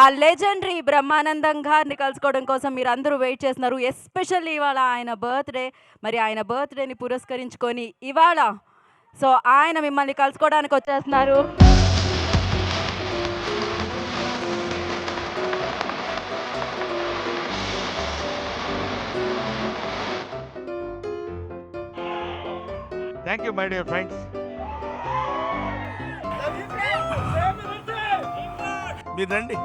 ఆ లెజెండరీ బ్రహ్మానందం గారిని కలుసుకోవడం కోసం మీరందరూ వెయిట్ చేస్తున్నారు. ఎస్పెషల్లీ ఇవాళ ఆయన బర్త్‌డే. మరి ఆయన బర్త్‌డేని పురస్కరించుకొని ఇవాళ సో, ఆయన మిమ్మల్ని కలుసుకోవడానికి వచ్చేస్తున్నారు. Thank you, my dear friends. మీరు రండి.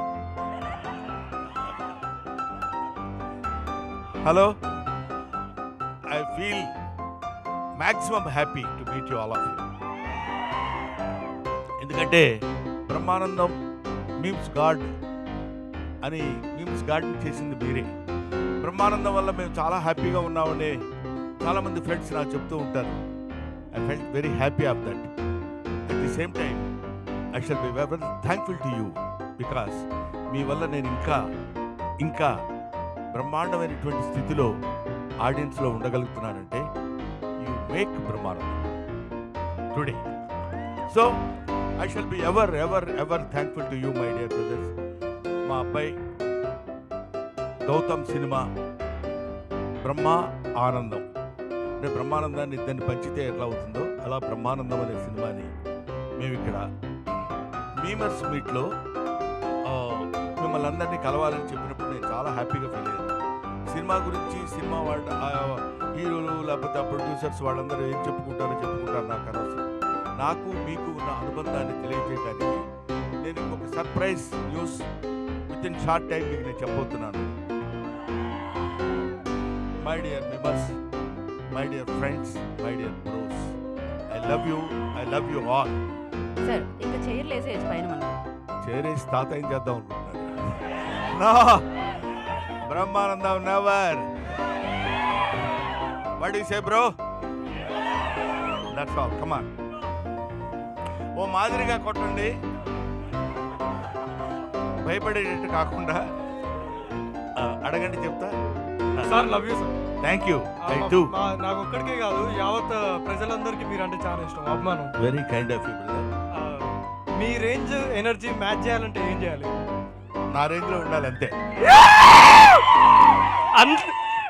Hello. I feel maximum happy to meet you all of you. ఎందుకంటే బ్రహ్మానందం మీమ్స్ గాడ్ అని మీమ్స్ గాడ్ని చేసింది మీరే. బ్రహ్మానందం వల్ల మేము చాలా హ్యాపీగా ఉన్నామని చాలామంది ఫ్రెండ్స్ నాకు చెప్తూ ఉంటారు. I felt very happy of that. At the same time, I shall be very thankful to you because మీ వల్ల నేను ఇంకా బ్రహ్మాండమైనటువంటి స్థితిలో ఆడియన్స్లో ఉండగలుగుతున్నానంటే యూ మేక్ బ్రహ్మాండం today. So I shall be ever thankful to you my dear brothers. మా అబ్బాయి Gautam cinema బ్రహ్మ ఆనందం అంటే బ్రహ్మానందాన్ని ఇద్దరిని పంచితే ఎట్లా అవుతుందో అలా బ్రహ్మానందం అనే సినిమాని మేము ఇక్కడ మీమర్స్ మీట్లో మిమ్మల్ని అందరినీ కలవాలని చెప్పినప్పుడు నేను చాలా హ్యాపీగా ఫీల్ అయ్యాను. సినిమా గురించి సినిమా వాళ్ళ హీరోలు లేకపోతే ఆ ప్రొడ్యూసర్స్ వాళ్ళందరూ ఏం చెప్పుకుంటారో నాకు అనవసరం. నాకు మీకు ఉన్న అనుబంధాన్ని తెలియజేయడానికి నేను ఇంకొక surprise news with in short time మీకు నేను చెప్పబోతున్నాను. My dear members, my dear friends, my dear bros, I love you all. Sir ఇంకా చైర్లు వేసేయచ్చు పైన మనం. చేరేసి తాత ఏం చేద్దాం అనుకుంటున్నారు? No, Brahmanandam never. What you say bro? That's all. Come on. ఓ మాదిరిగా కొట్టండి, భయపడేటట్టు కాకుండా అడగండి చెప్తా. Sir love you sir. Thank you. I too. నాకు ఒక్కడికే కాదు యావత్ ప్రజలందరికీ మీరు అంటే చాలా ఇష్టం, అభిమానం. Very kind of you brother. Me range energy match చేయాలంటే ఏం చేయాలి? నా రేంజ్లో ఉండాలి అంతే.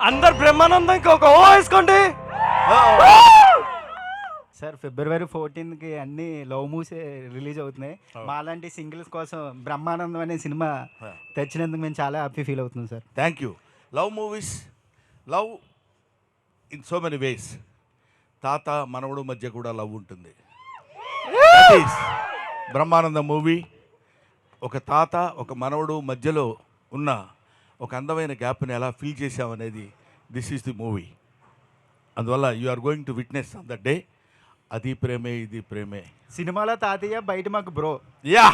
అందరు బ్రహ్మానందంకి ఒక ఓ వేసుకోండి. సార్ February 14th అన్ని లవ్ మూవీస్ రిలీజ్ అవుతున్నాయి. మాలాంటి సింగిల్స్ కోసం బ్రహ్మానందం అనే సినిమా తెచ్చినందుకు మేము చాలా హ్యాపీ ఫీల్ అవుతున్నాం sir. Thank you. Love movies, love in so many ways. తాత మనవడు మధ్య కూడా లవ్ ఉంటుంది. బ్రహ్మానందం మూవీ ఒక తాత ఒక మనవడు మధ్యలో ఉన్న ఒక అందమైన గ్యాప్ని ఎలా ఫీల్ చేసామనేది దిస్ ఈస్ ది మూవీ. అందువల్ల you are going to witness on the day. అది ప్రేమే ఇది ప్రేమే. సినిమాలో తాతయ్య, బయట మాకు bro. Ya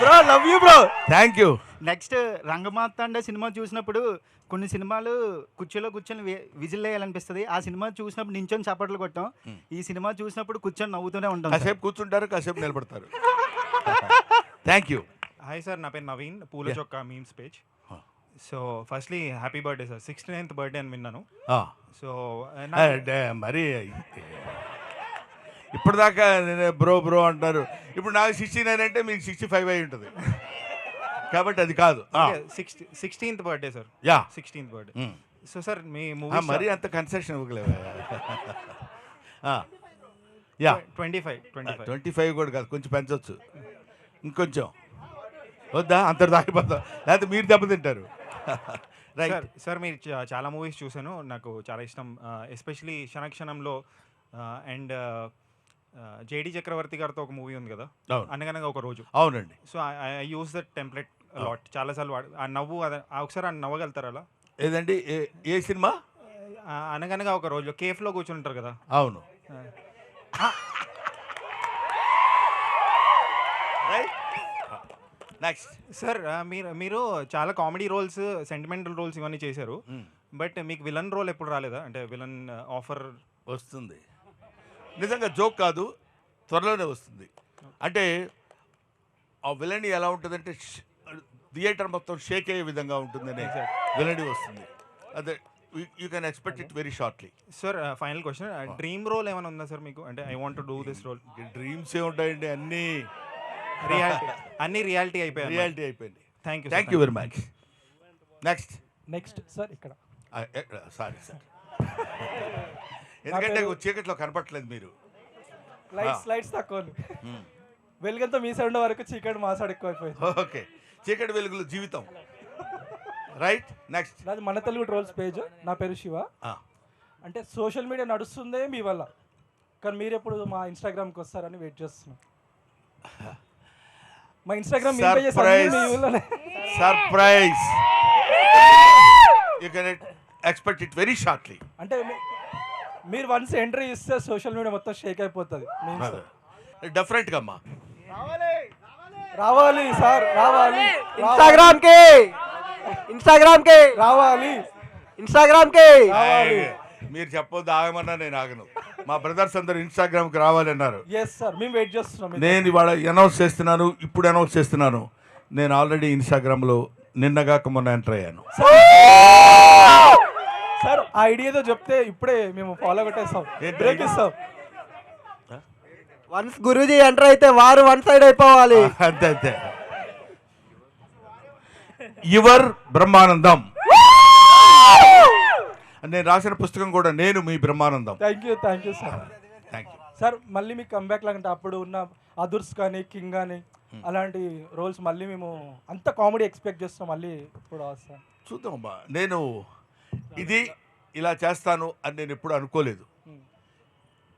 bro, love you bro. Thank you. Next Rangamarthanda cinema చూసినప్పుడు కొన్ని సినిమాలు కుర్చీలో కూర్చొని విజిల్ వేయాలనిపిస్తుంది. ఆ సినిమా చూసినప్పుడు నించొని చప్పట్లు కొట్టాం. ఈ సినిమా చూసినప్పుడు కూర్చొని నవ్వుతూనే ఉంటాం. కాసేపు కూర్చుంటారు, కాసేపు నిలబడతారు. Thank you. హాయ్ సార్, నా పేరు నవీన్, పూల చొక్కా memes page. So firstly happy birthday sir. 69th birthday అని విన్నాను. సో మరి ఇప్పటిదాకా నేను బ్రో అంటారు. ఇప్పుడు నాకు 69 అంటే మీకు 65 అయి ఉంటుంది కాబట్టి అది కాదు. 16th birthday sir. Ya, 16th birthday. So sir మీ మూవీ మరి అంత కన్సెషన్ ఇవ్వలేవు. యా, 25 కూడా కాదు, కొంచెం పెంచవచ్చు. ఇంకొంచెం వద్దా? అంత దాకిపోతాం, లేకపోతే మీరు దెబ్బతింటారు. రైట్ సార్ మీరు చాలా మూవీస్ చూశాను, నాకు చాలా ఇష్టం. ఎస్పెషలీ క్షణక్షణంలో అండ్ జేడి చక్రవర్తి గారితో ఒక మూవీ ఉంది కదా, అనగనగా ఒక రోజు. అవునండి. So I use that template lot, చాలాసార్లు ఆ నవ్వు ఒకసారి ఆ నవ్వగలుగుతారు అలా? ఏదండి? ఏ సినిమా? అనగనగా ఒక రోజు కేఫ్లో కూర్చుని ఉంటారు కదా. అవును. నెక్స్ట్ సార్ మీరు చాలా కామెడీ రోల్స్, సెంటిమెంటల్ రోల్స్ ఇవన్నీ చేశారు. బట్ మీకు విలన్ రోల్ ఎప్పుడు రాలేదా? అంటే విలన్ ఆఫర్ వస్తుంది. నిజంగా జోక్ కాదు, త్వరలోనే వస్తుంది. అంటే ఆ విలనీ ఎలా ఉంటుందంటే థియేటర్ మొత్తం షేక్ అయ్యే విధంగా ఉంటుందని విలనీ వస్తుంది. అదే you can expect it very shortly. Sir final question, dream role ఏమైనా ఉందా సార్ మీకు? అంటే I want to do this role. Dreams ఏ ఉంటాయండి, అన్నీ రియాలిటీ అయిపోయాయి. రియాలిటీ అయిపోయింది. Thank you very much. Next sir ఇక్కడ సారీ సార్, ఎందుకంటే చీకట్లో కనపట్లేదు మీరు. లైట్స్ తక్కువ వెలుగంతా మీ సైడ్ వరకు చీకటి మా సైడ్ ఎక్కువైపోయింది. ఓకే, చీకటి వెలుగులు జీవితం. Right, next. నాది మన తెలుగు ట్రోల్స్ పేజ్. నా పేరు శివ. అంటే సోషల్ మీడియా నడుస్తుందే మీ వల్ల, కానీ మీరు ఎప్పుడు మా ఇన్స్టాగ్రామ్కి వస్తారని వెయిట్ చేస్తున్నాం. మా Instagram surprise, you can expect it very shortly. అంటే మీరు వన్స్ ఎంట్రీ ఇస్తే సోషల్ మీడియా మొత్తం షేక్ అయిపోతుంది. డెఫినెట్గా అమ్మా రావాలి సార్, రావాలి ఇన్స్టాగ్రామ్ కి రావాలి. మీరు చెప్పొద్దు, ఆగమన్నా నేను ఆగను. మా బ్రదర్స్ అందరు ఇన్స్టాగ్రామ్కి రావాలన్నారు. ఎస్ సార్, మేము వెయిట్ చేస్తున్నాం. నేను ఇవాళ అనౌన్స్ చేస్తున్నాను, ఇప్పుడు అనౌన్స్ చేస్తున్నాను. నేను ఆల్రెడీ ఇన్స్టాగ్రామ్లో నిన్నగాక మొన్న ఎంటర్ అయ్యాను. సార్ ఆ ఐడియాతో చెప్తే ఇప్పుడే మేము ఫాలో కొట్టేస్తాం, బ్రేక్ ఇస్తాం. వన్స్ గురూజీ ఎంటర్ అయితే వారు వన్ సైడ్ అయిపోవాలి. అంతే అంతే. యువర్ బ్రహ్మానందం నేను రాసిన పుస్తకం కూడా నేను మీ Brahmanandam. Thank you sir. Thank you sir మళ్ళీ మీకు కంబ్యాక్ లాగంటే అప్పుడు ఉన్న అదుర్స్ కానీ కింగ్ కానీ అలాంటి రోల్స్ మళ్ళీ మేము అంత కామెడీ ఎక్స్పెక్ట్ చేస్తాం. మళ్ళీ ఇప్పుడు వస్తాం, చూద్దామమ్మా. నేను ఇది ఇలా చేస్తాను అని నేను ఎప్పుడు అనుకోలేదు.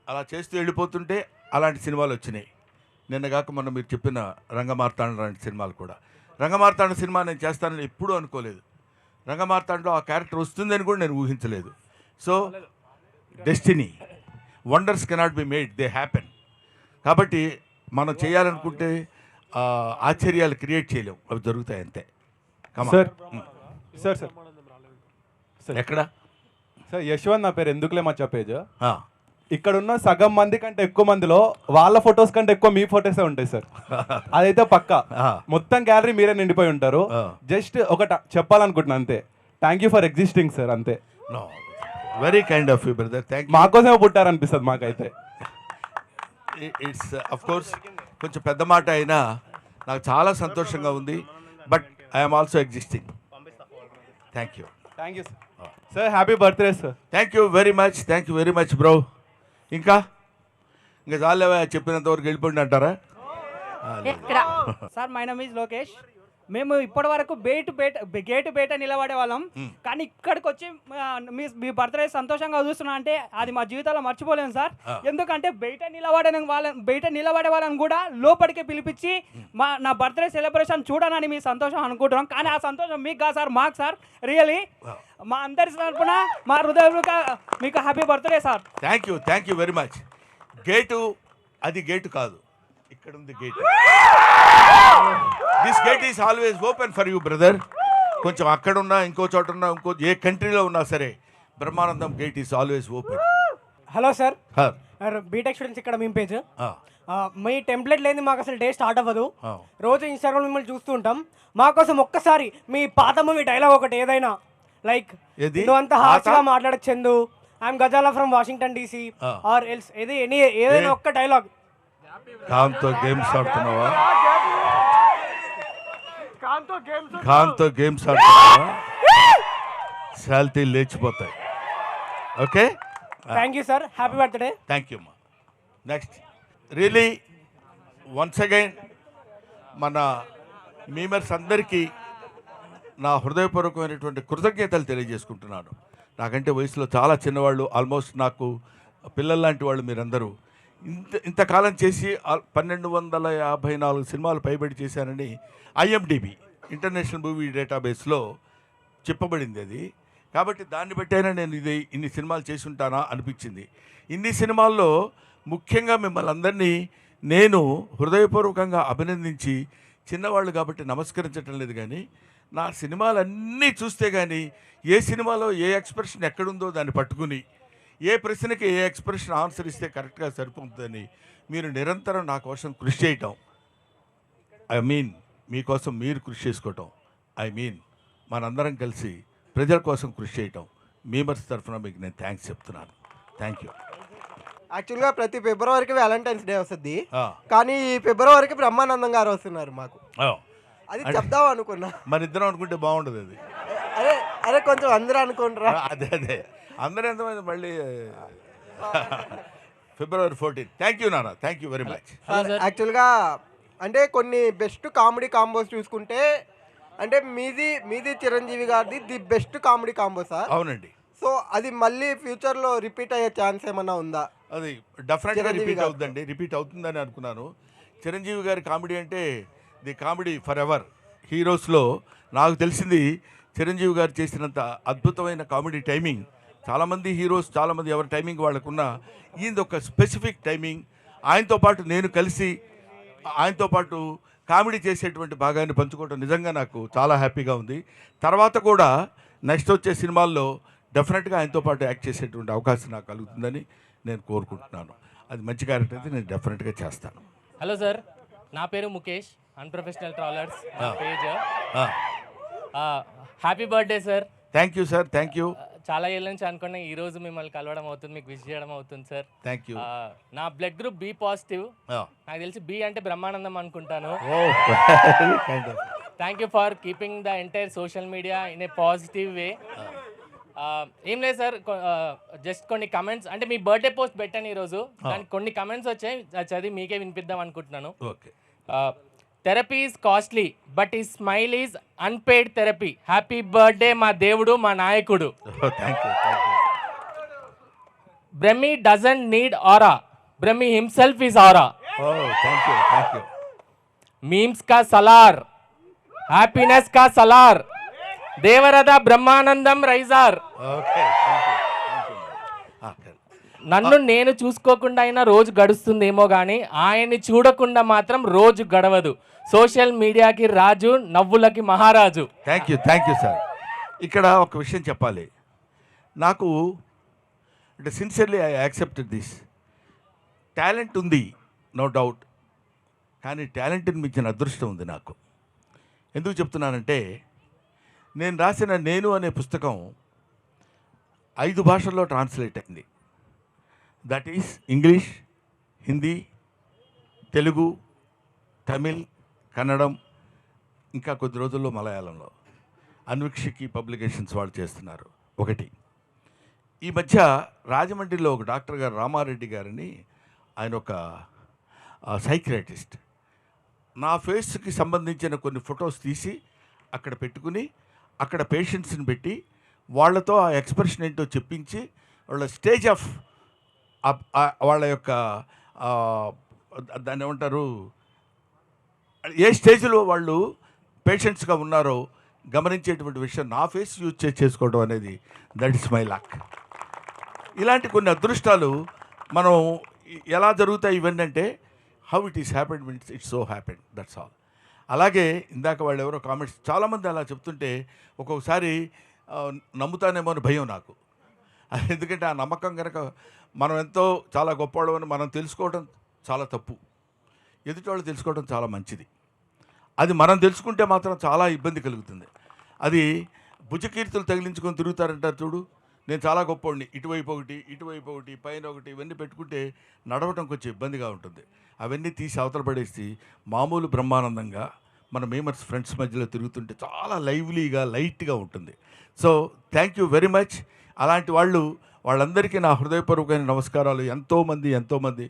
అలా చేస్తూ వెళ్ళిపోతుంటే అలాంటి సినిమాలు వచ్చినాయి. నిన్నగాక మొన్న మీరు చెప్పిన రంగమార్తాండ లాంటి సినిమాలు కూడా. రంగమార్తాండ సినిమా నేను చేస్తానని ఎప్పుడూ అనుకోలేదు. రంగమార్తాండలో ఆ క్యారెక్టర్ వస్తుందని కూడా నేను ఊహించలేదు. So destiny, wonders cannot be made, they happen. కాబట్టి మనం చేయాలనుకుంటే ఆశ్చర్యాలు క్రియేట్ చేయలేం, అవి జరుగుతాయి అంతే. సార్ సార్ సార్ సార్ ఎక్కడ సార్ యశ్వంత్ నా పేరు, ఎందుకులే మచ్చా పేజ్. ఆ, ఇక్కడ ఉన్న సగం మంది కంటే ఎక్కువ మందిలో వాళ్ళ ఫొటోస్ కంటే ఎక్కువ మీ ఫొటోసే ఉంటాయి సార్. అదైతే పక్కా. మొత్తం గ్యాలరీ మీరే నిండిపోయి ఉంటారు. జస్ట్ ఒకట చెప్పాలనుకుంటున్నా అంతే. Thank you for existing sir, అంతే. Very kind of you brother, thank you. మాకోసమే పుట్టారనిపిస్తుంది మాకైతే. ఇట్స్ అఫ్ కోర్స్ కొంచెం పెద్ద మాట అయినా నాకు చాలా సంతోషంగా ఉంది. But I'm also existing. Thank you. Thank you sir. Sir happy birthday sir. Thank you very much bro. ఇంకా చాలేవా, చెప్పినంత వరకు వెళ్ళిపోండి అంటారా? ఎక్కడ sir my name is Lokesh. మేము ఇప్పటి వరకు గేటు బయట నిలబడే వాళ్ళం, కానీ ఇక్కడికి వచ్చి మీ బర్త్డే సంతోషంగా చూస్తున్నా అంటే అది మా జీవితాల్లో మర్చిపోలేము సార్. ఎందుకంటే బయట నిలబడే వాళ్ళని కూడా లోపలికి పిలిపించి నా బర్త్డే సెలబ్రేషన్ చూడనని మీ సంతోషం అనుకుంటున్నాం. కానీ ఆ సంతోషం మీకు కాదు సార్, మాకు సార్. రియలీ మా అందరి తరపున మా హృదయపూర్వక మీకు happy birthday sir. Thank you very much. Gate అది గేటు కాదు, ఇక్కడ ఉంది gate. This gate is always open for you brother. కొంచెం అక్కడ ఉన్నా, ఇంకో చోట ఉన్నా, ఏ కంట్రీలో ఉన్నా సరే Brahmanandam gate is always open. Hello sir, BTech students ఇక్కడ మీ పేజ్. మీ టెంప్లెట్ లేని మాకు అసలు డే స్టార్ట్ అవ్వదు. రోజు ఇన్స్టాగ్రామ్ మిమ్మల్ని చూస్తూ ఉంటాం. మాకోసం ఒక్కసారి మీ పాత మూవీ డైలాగ్ ఒకటి ఏదైనా, లైక్ నువ్వు అంత హార్ష్గా మాట్లాడచ్చు, I'm Ghazala from Washington DC or else, ఏదైనా ఒక్క డైలాగ్. ఖాన్తో గేమ్స్ ఆడుతున్నావా? ఖాన్తో గేమ్స్ ఆడుతున్నావా? శాలిటీ లేచిపోతాయి. Okay, thank you sir, happy birthday. Thank you అమ్మా. నెక్స్ట్, రియలీ వన్స్ అగైన్ మన మీమర్స్ అందరికీ నా హృదయపూర్వకమైనటువంటి కృతజ్ఞతలు తెలియజేసుకుంటున్నాను. నాకంటే వయసులో చాలా చిన్నవాళ్ళు, ఆల్మోస్ట్ నాకు పిల్లల్లాంటి వాళ్ళు మీరందరూ. ఇంతకాలం చేసి 1254 సినిమాలు పైబడి చేశానని IMDb ఇంటర్నేషనల్ మూవీ డేటాబేస్లో చెప్పబడింది అది. కాబట్టి దాన్ని బట్టైనా నేను ఇన్ని సినిమాలు చేసి ఉంటానా అనిపించింది. ఇన్ని సినిమాల్లో ముఖ్యంగా మిమ్మల్ని అందరినీ నేను హృదయపూర్వకంగా అభినందించి, చిన్నవాళ్ళు కాబట్టి నమస్కరించటం లేదు, కానీ నా సినిమాలన్నీ చూస్తే కానీ ఏ సినిమాలో ఏ ఎక్స్ప్రెషన్ ఎక్కడుందో దాన్ని పట్టుకుని ఏ ప్రశ్నకి ఏ ఎక్స్ప్రెషన్ ఆన్సర్ ఇస్తే కరెక్ట్గా సరిపోతుందని మీరు నిరంతరం నా కోసం కృషి చేయటం, ఐ మీన్ మీకోసం మీరు కృషి చేసుకోవటం, ఐ మీన్ మనందరం కలిసి ప్రజల కోసం కృషి చేయటం, మీమర్స్ తరఫున మీకు నేను థ్యాంక్స్ చెప్తున్నాను. Thank you. యాక్చువల్గా ప్రతి ఫిబ్రవరికి వ్యాలంటైన్స్ డే వస్తుంది, కానీ ఈ ఫిబ్రవరికి బ్రహ్మానందం గారు వస్తున్నారు మాకు. అది చెప్దాం అనుకున్నా. మన ఇద్దరం అనుకుంటే బాగుండదు అది. అరే అరే కొంచెం అందరూ అనుకుంటారా? అదే అందరూ ఎంతమంది మళ్ళీ February 14. థ్యాంక్ యూ నాన్న, థ్యాంక్ యూ వెరీ మచ్. యాక్చువల్గా అంటే కొన్ని బెస్ట్ కామెడీ కాంబోస్ చూసుకుంటే అంటే మీది చిరంజీవి గారిది the best comedy combo sir. అవునండి. సో అది మళ్ళీ ఫ్యూచర్లో రిపీట్ అయ్యే ఛాన్స్ ఏమన్నా ఉందా? అది డెఫినెట్గా చిరంజీవి రిపీట్ గారు. అవుతుందండి, రిపీట్ అవుతుందని అనుకున్నాను. చిరంజీవి గారి కామెడీ అంటే ది కామెడీ ఫర్ ఎవర్. హీరోస్లో నాకు తెలిసింది చిరంజీవి గారు చేసినంత అద్భుతమైన కామెడీ టైమింగ్ చాలామంది హీరోస్, చాలామంది ఎవరి టైమింగ్ వాళ్ళకున్న, ఈయనది ఒక స్పెసిఫిక్ టైమింగ్. ఆయనతో పాటు నేను కలిసి ఆయనతో పాటు కామెడీ చేసేటువంటి భాగాన్ని పంచుకోవడం నిజంగా నాకు చాలా హ్యాపీగా ఉంది. తర్వాత కూడా నెక్స్ట్ వచ్చే సినిమాల్లో డెఫినెట్గా ఆయనతో పాటు యాక్ట్ చేసేటువంటి అవకాశం నాకు కలుగుతుందని నేను కోరుకుంటున్నాను. అది మంచి క్యారెక్టర్ అయితే నేను డెఫినెట్గా చేస్తాను. హలో సార్, నా పేరు Mukesh, unprofessional travellers page. Happy birthday sir. Thank you sir, thank you. చాలా ఏళ్ళ నుంచి అనుకున్నా ఈ రోజు మిమ్మల్ని కలవడం అవుతుంది, మీకు విష్ చేయడం అవుతుంది సార్. Thank you. నా బ్లడ్ గ్రూప్ బి పాజిటివ్. నాకు తెలిసి బి అంటే బ్రహ్మానందం అనుకుంటాను. Thank you for keeping the entire social media in a positive way. ఏం లేదు సార్, జస్ట్ కొన్ని కమెంట్స్, అంటే మీ బర్త్డే పోస్ట్ పెట్టాను ఈరోజు, దానికి కొన్ని కమెంట్స్ వచ్చాయి, చదివి మీకే వినిపిద్దాం అనుకుంటున్నాను. Okay. Therapy is costly but ఈ smile is unpaid therapy. Happy birthday మా దేవుడు, మా నాయకుడు. Thank you, thank you. Brahmi doesn't need aura, Brahmi himself is aura. Thank you, thank you. Memes కా సలార్, హ్యాపీనెస్ కా సలార్, దేవరథ బ్రహ్మానందం రైజార్. Okay, thank you, thank you. నన్ను నేను చూసుకోకుండా అయినా రోజు గడుస్తుందేమో కానీ ఆయన్ని చూడకుండా మాత్రం రోజు గడవదు. సోషల్ మీడియాకి రాజు, నవ్వులకి మహారాజు. Thank you, thank you sir. ఇక్కడ ఒక విషయం చెప్పాలి. నాకు అంటే sincerely I accepted this. Talent ఉంది, నో డౌట్, కానీ టాలెంట్ని మించిన అదృష్టం ఉంది నాకు. ఎందుకు చెప్తున్నానంటే, నేను రాసిన నేను అనే పుస్తకం 5 భాషల్లో ట్రాన్స్లేట్ అయింది. That is English, Hindi, Telugu, Tamil, కన్నడం, ఇంకా కొద్ది రోజుల్లో మలయాళంలో. అన్విక్షికి పబ్లికేషన్స్ వాళ్ళు చేస్తున్నారు. ఒకటి, ఈ మధ్య రాజమండ్రిలో ఒక డాక్టర్ గారు రామారెడ్డి గారని, ఆయన ఒక సైకియాట్రిస్ట్, నా ఫేస్కి సంబంధించిన కొన్ని ఫొటోస్ తీసి అక్కడ పెట్టుకుని అక్కడ పేషెంట్స్ని పెట్టి వాళ్ళతో ఆ ఎక్స్ప్రెషన్ ఏంటో చెప్పించి వాళ్ళ స్టేజ్ ఆఫ్ వాళ్ళ యొక్క దాన్ని ఏమంటారు, ఏ స్టేజ్లో వాళ్ళు పేషెంట్స్గా ఉన్నారో గమనించేటువంటి విషయం నా ఫేస్ యూజ్ చేసుకోవడం అనేది దట్ ఇస్ మై లక్. ఇలాంటి కొన్ని అదృష్టాలు మనం ఎలా జరుగుతాయి ఇవన్నీ అంటే, how it is happened means it's so happened, that's all. అలాగే ఇందాక వాళ్ళు ఎవరో కామెంట్స్ చాలామంది అలా చెప్తుంటే ఒక్కొక్కసారి నమ్ముతానేమో అని భయం నాకు. ఎందుకంటే ఆ నమ్మకం కనుక మనం ఎంతో చాలా గొప్పవాళ్ళం అని మనం తెలుసుకోవడం చాలా తప్పు, ఎదుటి వాళ్ళు తెలుసుకోవడం చాలా మంచిది. అది మనం తెలుసుకుంటే మాత్రం చాలా ఇబ్బంది కలుగుతుంది. అది భుజకీర్తులు తగిలించుకొని తిరుగుతారంటారు చూడు, నేను చాలా గొప్పవాడిని, ఇటువైపు ఒకటి పైన ఒకటి, ఇవన్నీ పెట్టుకుంటే నడవటం కొంచెం ఇబ్బందిగా ఉంటుంది. అవన్నీ తీసి అవతల పడేసి మామూలు బ్రహ్మానందంగా మన మేమర్స్ ఫ్రెండ్స్ మధ్యలో తిరుగుతుంటే చాలా లైవ్లీగా, లైట్గా ఉంటుంది. So thank you very much. అలాంటి వాళ్ళందరికీ నా హృదయపూర్వకమైన నమస్కారాలు. ఎంతోమంది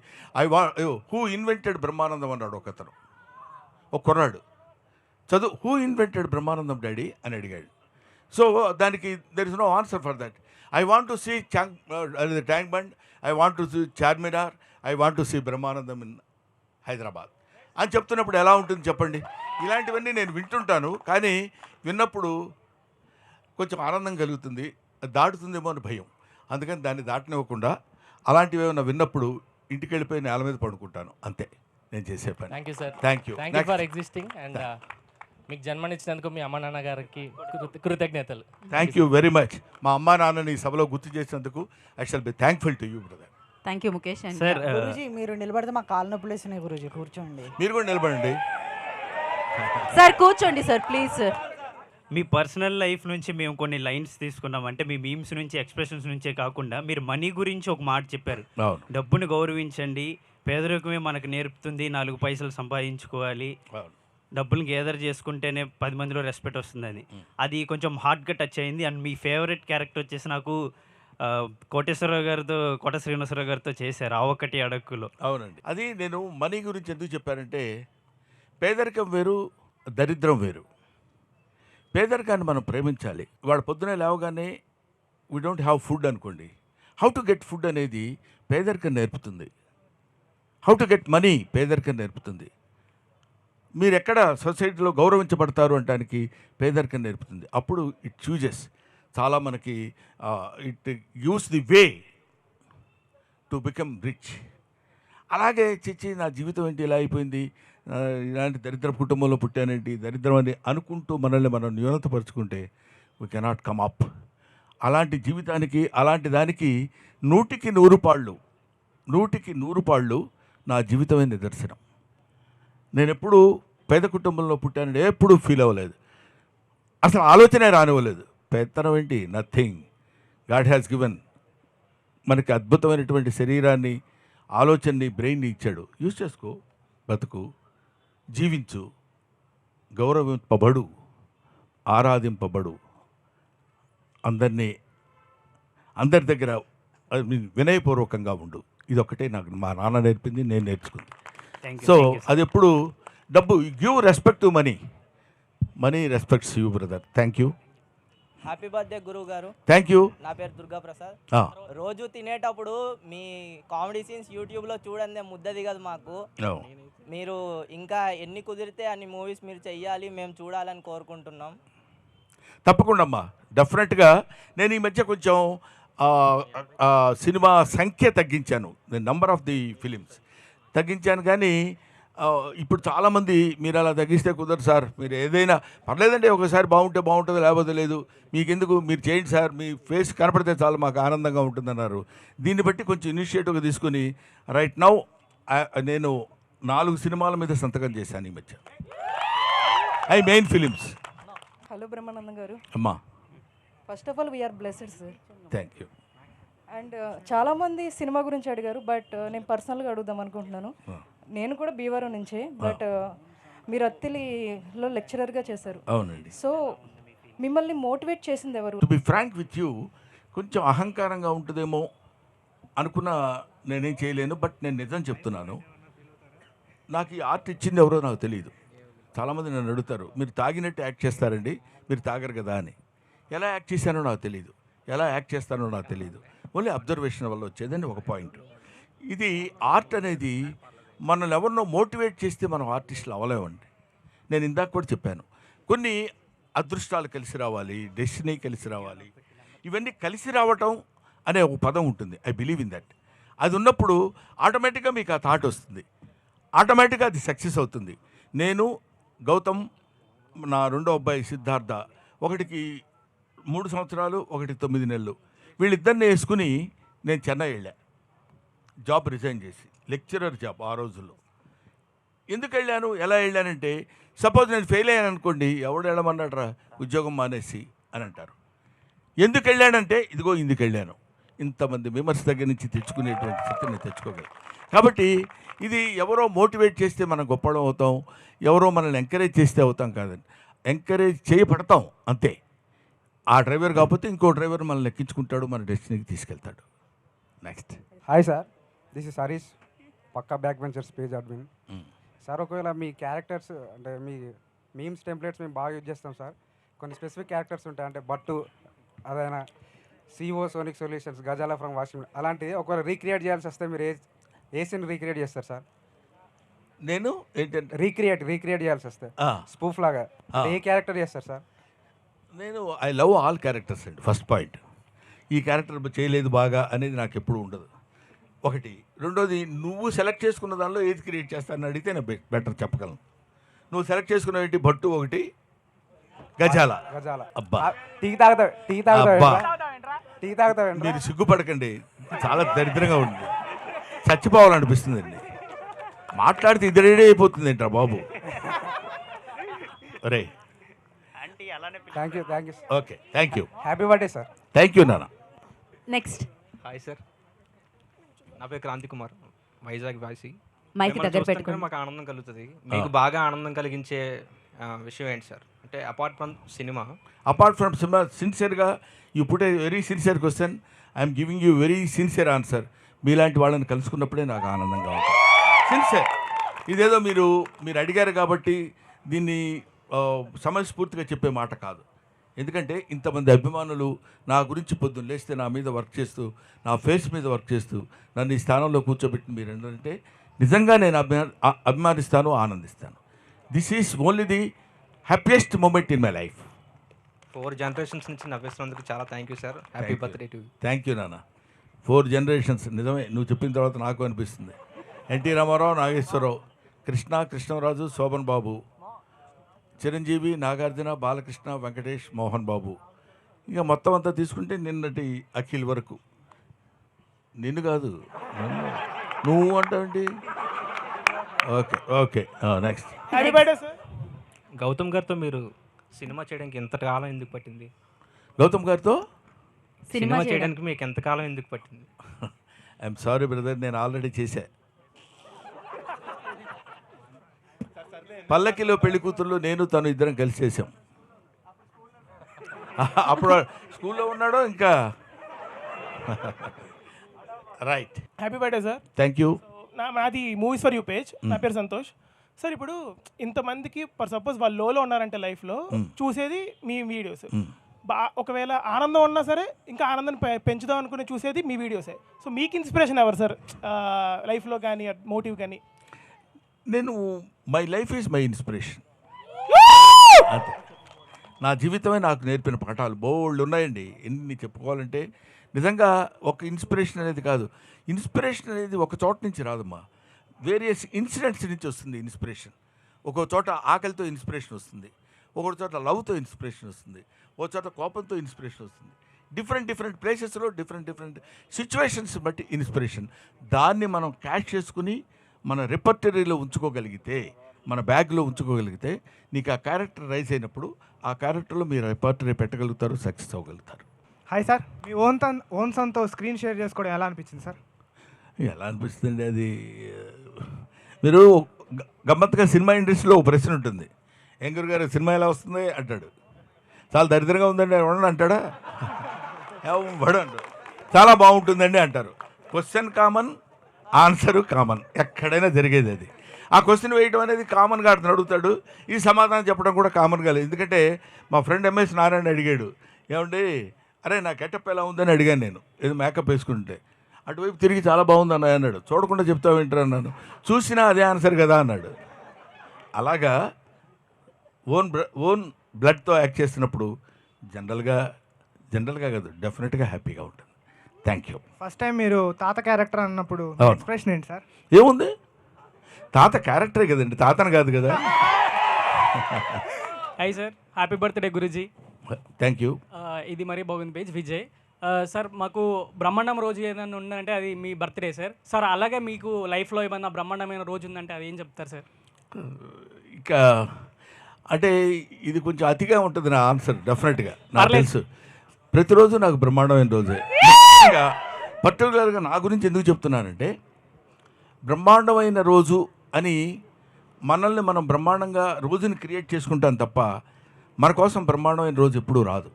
హూ ఇన్వెంటెడ్ బ్రహ్మానందం అన్నాడు ఒకతను, ఒక కుర్రాడు చదువు, హూ ఇన్వెంటెడ్ బ్రహ్మానందం డాడీ అని అడిగాడు. సో దానికి there is no answer for that. I want to see Tank Bund, I want to see Charminar, I want to see Brahmanandam in Hyderabad అని చెప్తున్నప్పుడు ఎలా ఉంటుంది చెప్పండి. ఇలాంటివన్నీ నేను వింటుంటాను, కానీ విన్నప్పుడు కొంచెం ఆనందం కలుగుతుంది, దాటుతుందేమో అని భయం. అందుకని దాన్ని దాటనివ్వకుండా అలాంటివి ఏమైనా విన్నప్పుడు ఇంటికి వెళ్ళిపోయి నేల మీద పడుకుంటాను, అంతే నేను చేసే పని. Thank you sir. Thank you for existing and మీకు జన్మనిచ్చినందుకు మీ అమ్మ నాన్న గారికి కృతజ్ఞతలు. Thank you very much. మా అమ్మా నాన్నని ఈ సభలో గుర్తు చేసినందుకు I shall be thankful to you brother. Thank you Mukesh. And sir Guruji మీరు నిలబడితే మా కాళ్ళు నొప్పులు వేసినాయి గురూజీ, కూర్చోండి. మీరు కూడా నిలబడండి సార్, కూర్చోండి sir please sir. Me personal life నుంచి మేము కొన్ని లైన్స్ తీసుకున్నాం. అంటే మీ మీమ్స్ నుంచి, ఎక్స్ప్రెషన్స్ నుంచే కాకుండా మీరు మనీ గురించి ఒక మాట చెప్పారు. డబ్బుని గౌరవించండి, పేదరికమే మనకు నేర్పుతుంది, 4 పైసలు సంపాదించుకోవాలి. డబ్బులు గ్యాదర్ చేసుకుంటేనే 10 మందిలో రెస్పెక్ట్ వస్తుందని. అది కొంచెం హార్ట్గా టచ్ అయింది. అండ్ మీ ఫేవరెట్ క్యారెక్టర్ వచ్చేసి నాకు కోటేశ్వరరావు గారితో, కోట శ్రీనివాసరావు గారితో చేశారు ఆ ఒక్కటి అడక్కులో. అవునండి. అది నేను మనీ గురించి ఎందుకు చెప్పానంటే, పేదరికం వేరు, దరిద్రం వేరు. పేదరికాన్ని మనం ప్రేమించాలి. వాడు పొద్దునే లేవగానే వీ డోంట్ హ్యావ్ ఫుడ్ అనుకోండి, హౌ టు గెట్ ఫుడ్ అనేది పేదరికం నేర్పుతుంది. హౌ టు గెట్ మనీ పేదరికం నేర్పుతుంది. మీరు ఎక్కడ సొసైటీలో గౌరవించబడతారు అనడానికి పేదరికం నేర్పుతుంది. అప్పుడు ఇట్ చూజెస్ చాలా మనకి it gives the way to become rich. అలాగే చిచ్చి నా జీవితం ఏంటి ఇలా అయిపోయింది, ఇలాంటి దరిద్ర కుటుంబంలో పుట్టానేంటి, దరిద్రం అని అనుకుంటూ మనల్ని మనం న్యూనతపరుచుకుంటే వీ కెనాట్ కమ్ అప్. అలాంటి జీవితానికి, అలాంటి దానికి 100కి 100 పాళ్ళు నా జీవితమే నిదర్శనం. నేను ఎప్పుడు పేద కుటుంబంలో పుట్టానని ఎప్పుడు ఫీల్ అవ్వలేదు, అసలు ఆలోచనే రానివ్వలేదు. పెత్తనం ఏంటి, నథింగ్. గాడ్ హ్యాస్ గివెన్ మనకి అద్భుతమైనటువంటి శరీరాన్ని, ఆలోచనని, బ్రెయిన్ని ఇచ్చాడు. యూజ్ చేసుకో, బతుకు, జీవించు, గౌరవింపబడు, ఆరాధింపబడు, అందరి దగ్గర వినయపూర్వకంగా ఉండు. ఇదొక్కటే నాకు మా నాన్న నేర్పింది, నేను నేర్చుకుంది. సో అది ఎప్పుడు డబ్బు, give respect to money, money respects you brother. Thank you. Happy birthday గురువు గారు. Thank you. నా పేరు దుర్గా ప్రసాద్. రోజు తినేటప్పుడు మీ కామెడీ సీన్స్ యూట్యూబ్లో చూడండి, ముద్ద దిగదు మాకు. మీరు ఇంకా ఎన్ని కుదిరితే అన్ని మూవీస్ మీరు చెయ్యాలి, మేము చూడాలని కోరుకుంటున్నాం. తప్పకుండా అమ్మా, డెఫినెట్గా. నేను ఈ మధ్య కొంచెం సినిమా సంఖ్య తగ్గించాను, నంబర్ ఆఫ్ ది ఫిలిమ్స్ తగ్గించాను. కానీ ఇప్పుడు చాలామంది మీరు అలా తగ్గిస్తే కుదరదు సార్, మీరు ఏదైనా పర్లేదండి, ఒకసారి బాగుంటే బాగుంటుంది, లేకపోతే లేదు, మీకెందుకు, మీరు చేయండి సార్, మీ ఫేస్ కనపడితే చాలా మాకు ఆనందంగా ఉంటుందన్నారు. దీన్ని బట్టి కొంచెం ఇనిషియేటివ్గా తీసుకుని రైట్ నౌ నేను 4 సినిమాల మీద సంతకం చేశాను ఈ మధ్య, I main films. Hello Brahmanandam garu. అమ్మా, first of all we're blessed sir. Thank you. And చాలామంది సినిమా గురించి అడిగారు, బట్ నేను పర్సనల్గా అడుగుదాం అనుకుంటున్నాను. నేను కూడా భీవరం నుంచే, బట్ మీరు అత్తిలిలో లెక్చరర్గా చేశారు. అవునండి. సో మిమ్మల్ని మోటివేట్ చేసింది ఎవరు? To be frank with you, కొంచెం అహంకారంగా ఉంటుందేమో అనుకున్న నేనేం చేయలేను, బట్ నేను నిజం చెప్తున్నాను. నాకు ఈ ఆర్ట్ ఇచ్చింది ఎవరో నాకు తెలియదు. చాలామంది నన్ను అడుగుతారు, మీరు తాగినట్టు యాక్ట్ చేస్తారండి, మీరు తాగరు కదా అని. ఎలా యాక్ట్ చేశానో నాకు తెలియదు, ఎలా యాక్ట్ చేస్తానో నాకు తెలియదు. ఓన్లీ అబ్జర్వేషన్ వల్ల వచ్చేదని ఒక పాయింట్. ఇది ఆర్ట్ అనేది మనల్ని ఎవరినో మోటివేట్ చేస్తే మనం ఆర్టిస్టులు అవ్వలేమండి. నేను ఇందాక కూడా చెప్పాను, కొన్ని అదృష్టాలు కలిసి రావాలి, డెస్టినీ కలిసి రావాలి. ఇవన్నీ కలిసి రావటం అనే ఒక పదం ఉంటుంది. I believe in that. అది ఉన్నప్పుడు ఆటోమేటిక్గా మీకు ఆ థాట్ వస్తుంది, ఆటోమేటిక్గా అది సక్సెస్ అవుతుంది. నేను, గౌతమ్, నా రెండో అబ్బాయి సిద్ధార్థ, ఒకటికి 3 సంవత్సరాలు, ఒకటి 9 నెలలు, వీళ్ళిద్దరిని వేసుకుని నేను చెన్నై వెళ్ళా, జాబ్ రిజైన్ చేసి, లెక్చరర్ జాబ్ ఆ రోజుల్లో. ఎందుకు వెళ్ళాను, ఎలా వెళ్ళానంటే, సపోజ్ నేను ఫెయిల్ అయ్యాను అనుకోండి, ఎవడు వెళ్ళమన్నాడరా ఉద్యోగం మానేసి అని అంటారు. ఎందుకు వెళ్ళానంటే, ఇదిగో ఇందుకు వెళ్ళాను, ఇంతమంది విమర్శ దగ్గర నుంచి తెచ్చుకునేటువంటి స్థితిని నేను తెచ్చుకోగలను. కాబట్టి ఇది ఎవరో మోటివేట్ చేస్తే మనం గొప్పడం అవుతాం, ఎవరో మనల్ని ఎంకరేజ్ చేస్తే అవుతాం కాదండి. ఎంకరేజ్ చేయబడతాం అంతే. ఆ డ్రైవర్ కాకపోతే ఇంకో డ్రైవర్ మనల్ని ఎక్కించుకుంటాడు, మన డెస్టినీకి తీసుకెళ్తాడు. Next. Hi sir, this is Harish, Pakka Back Ventures page admin. Sir, ఒకవేళ మీ క్యారెక్టర్స్ అంటే మీ మీమ్స్ టెంప్లెట్స్ మేము బాగా యూజ్ చేస్తాం సార్. కొన్ని స్పెసిఫిక్ క్యారెక్టర్స్ ఉంటాయి, అంటే బట్టు, అదైనా సిఓ సోనిక్ సొల్యూషన్స్, గజాల ఫ్రమ్ వాషింగ్, అలాంటిది ఒకవేళ రీక్రియేట్ చేయాల్సి వస్తే మీరు ఏ సీన్ రీక్రియేట్ చేస్తారు సార్? నేను ఏంటంటే రీక్రియేట్ చేయాల్సి వస్తే స్పూఫ్ లాగా ఏ క్యారెక్టర్ చేస్తారు సార్? నేను ఐ లవ్ ఆల్ క్యారెక్టర్స్ అండి. ఫస్ట్ పాయింట్, ఈ క్యారెక్టర్ చేయలేదు బాగా అనేది నాకు ఎప్పుడు ఉండదు. ఒకటి. రెండోది, నువ్వు సెలెక్ట్ చేసుకున్న దానిలో ఏది క్రియేట్ చేస్తానని అడిగితే నేను బెటర్ చెప్పగలను. నువ్వు సెలెక్ట్ చేసుకున్న ఏంటి, భట్టు ఒకటి, గజాల. అబ్బా, టీ తాగుతావు. మీరు సిగ్గుపడకండి, చాలా దరిద్రంగా ఉంది, చచ్చిపోవాలనిపిస్తుందండి. మాట్లాడితే ఇది రెడీ అయిపోతుంది ఏంట్రా బాబు. రే, thank you. Okay, thank you. Happy birthday sir. Thank you నాన్న. నెక్స్ట్. హాయ్ సార్, నా పేరు క్రాంతి కుమార్, వైజాగ్ వాసి. మైక్ మిమ్మల్ని దగ్గర చూస్తుంటే పెట్టుకోండి. మాకు ఆనందం కలుగుతుంది. మీకు బాగా ఆనందం కలిగించే విషయం ఏంటి సార్? అంటే apart from cinema. Apart from cinema, సిన్సియర్గా you put a very sincere question, I'm giving you very sincere answer. మీలాంటి వాళ్ళని కలుసుకున్నప్పుడే నాకు ఆనందంగా ఉంటుంది. సిన్సియర్. ఇదేదో మీరు అడిగారు కాబట్టి దీన్ని సమయస్ఫూర్తిగా చెప్పే మాట కాదు. ఎందుకంటే ఇంతమంది అభిమానులు నా గురించి పొద్దున్న లేస్తే నా మీద వర్క్ చేస్తూ, నా ఫేస్ మీద వర్క్ చేస్తూ నన్ను ఈ స్థానంలో కూర్చోబెట్టిన మీరు ఏంటంటే నిజంగా నేను అభిమానిస్తాను, ఆనందిస్తాను. This is only the happiest moment in my life. 4 generations నుంచి నవ్విస్తున్నందుకు చాలా thank you sir. Happy birthday to you. Thank you నాన్న. 4 జనరేషన్స్ నిజమే, నువ్వు చెప్పిన తర్వాత నాకు అనిపిస్తుంది. ఎన్టీ రామారావు, నాగేశ్వరరావు, కృష్ణరాజు, శోభన్ బాబు, చిరంజీవి, నాగార్జున, బాలకృష్ణ, వెంకటేష్, మోహన్ బాబు, ఇక మొత్తం అంతా తీసుకుంటే నిన్నటి అఖిల్ వరకు. నిన్ను కాదు, నువ్వు అంటావేంటి? Okay okay, next. Happy birthday sir. Gautham గారితో మీరు సినిమా చేయడానికి ఎంతకాలం ఎందుకు పట్టింది? గౌతమ్ గారితో సినిమా చేయడానికి మీకు ఎంతకాలం ఎందుకు పట్టింది? ఐఎమ్ సారీ బ్రదర్, నేను ఆల్రెడీ చేశా. పల్లకిలో పెళ్లి కూతుర్లు నేను తను ఇద్దరం కలిసి చేసాం. అప్పుడు స్కూల్లో ఉన్నాడో ఇంకా. Right. Happy birthday sir. Thank you. నాది మూవీస్ ఫర్ యూ పేజ్. నా పేరు సంతోష్ సార్. ఇప్పుడు ఇంతమందికి ఫర్ సపోజ్ వాళ్ళు లోలో ఉన్నారంటే లైఫ్లో చూసేది మీ వీడియోస్. ఒకవేళ ఆనందం ఉన్నా సరే ఇంకా ఆనందాన్ని పెంచుదాం అనుకుని చూసేది మీ వీడియోసే. సో మీకు ఇన్స్పిరేషన్ ఎవరు సార్ లైఫ్లో కానీ, మోటివ్ కానీ? నేను my life is my inspiration. అంతే. నా జీవితమే నాకు నేర్పిన పాఠాలు బోల్డ్ ఉన్నాయండి. ఎన్ని చెప్పుకోవాలంటే నిజంగా ఒక ఇన్స్పిరేషన్ అనేది కాదు. ఇన్స్పిరేషన్ అనేది ఒక చోట నుంచి రాదమ్మా, వేరియస్ ఇన్సిడెంట్స్ నుంచి వస్తుంది ఇన్స్పిరేషన్. ఒక్కో చోట ఆకలితో ఇన్స్పిరేషన్ వస్తుంది, ఒక్కొక్క చోట లవ్తో ఇన్స్పిరేషన్ వస్తుంది, ఒక చోట కోపంతో ఇన్స్పిరేషన్ వస్తుంది. డిఫరెంట్ ప్లేసెస్లో డిఫరెంట్ సిచ్యువేషన్స్ బట్టి ఇన్స్పిరేషన్. దాన్ని మనం క్యాచ్ చేసుకుని మన రిపర్టరీలో ఉంచుకోగలిగితే, మన బ్యాగ్లో ఉంచుకోగలిగితే, నీకు ఆ క్యారెక్టర్ రైజ్ అయినప్పుడు ఆ క్యారెక్టర్లో మీరు రిపర్టరీ పెట్టగలుగుతారు, సక్సెస్ అవ్వగలుగుతారు. హాయ్ సార్, మీ ఓన్ సన్తో స్క్రీన్ షేర్ చేసుకోవడం ఎలా అనిపించింది సార్? ఎలా అనిపిస్తుంది అది, మీరు గమ్మత్తుగా సినిమా ఇండస్ట్రీలో ఒక ప్రశ్న ఉంటుంది, ఎంగురు గారు సినిమా ఎలా వస్తుంది అంటాడు. చాలా దరిద్రంగా ఉందండి ఎవడని అంటాడా? ఎవడు అంటాడు. చాలా బాగుంటుందండి అంటారు. క్వశ్చన్ కామన్, ఆన్సరు కామన్, ఎక్కడైనా జరిగేది అది. ఆ క్వశ్చన్ వేయడం అనేది కామన్గా అతను అడుగుతాడు, ఈ సమాధానం చెప్పడం కూడా కామన్గా లేదు. ఎందుకంటే మా ఫ్రెండ్ ఎంఎస్ నారాయణ అడిగాడు, ఏమండి అరే నా గెటప్ ఎలా ఉందని అడిగాను నేను, ఏదో మేకప్ వేసుకుంటే. అటువైపు తిరిగి చాలా బాగుంది అన్నయ్య అన్నాడు. చూడకుండా చెప్తావు ఏంటరా అన్నాను. చూసినా అదే ఆన్సర్ కదా అన్నాడు. అలాగా ఓన్ బ్లడ్తో యాక్ట్ చేస్తున్నప్పుడు జనరల్గా కాదు, డెఫినెట్గా హ్యాపీగా ఉంటుంది. Thank you. ఫస్ట్ టైం మీరు తాత క్యారెక్టర్ అన్నప్పుడు ఎక్స్ప్రెషన్ ఏంటి సార్? ఏముంది, తాత క్యారెక్టరే కదండి, తాతను కాదు కదా. Hi sir, happy birthday Guruji. Thank you. ఇది మరీ బాగుంది పేజ్ విజయ్ సార్. మాకు బ్రహ్మాండం రోజు ఏదైనా ఉందంటే అది మీ బర్త్డే సార్. సార్ అలాగే మీకు లైఫ్లో ఏమన్నా బ్రహ్మాండమైన రోజు ఉందంటే అది ఏం చెప్తారు సార్? ఇంకా అంటే ఇది కొంచెం అతిగా ఉంటుంది నా ఆన్సర్. డెఫినెట్గా నాకు తెలుసు, ప్రతిరోజు నాకు బ్రహ్మాండమైన రోజే. పర్టికులర్గా నా గురించి ఎందుకు చెప్తున్నానంటే, బ్రహ్మాండమైన రోజు అని మనల్ని మనం బ్రహ్మాండంగా రోజుని క్రియేట్ చేసుకుంటాం తప్ప మన కోసం బ్రహ్మాండమైన రోజు ఎప్పుడూ రాదు.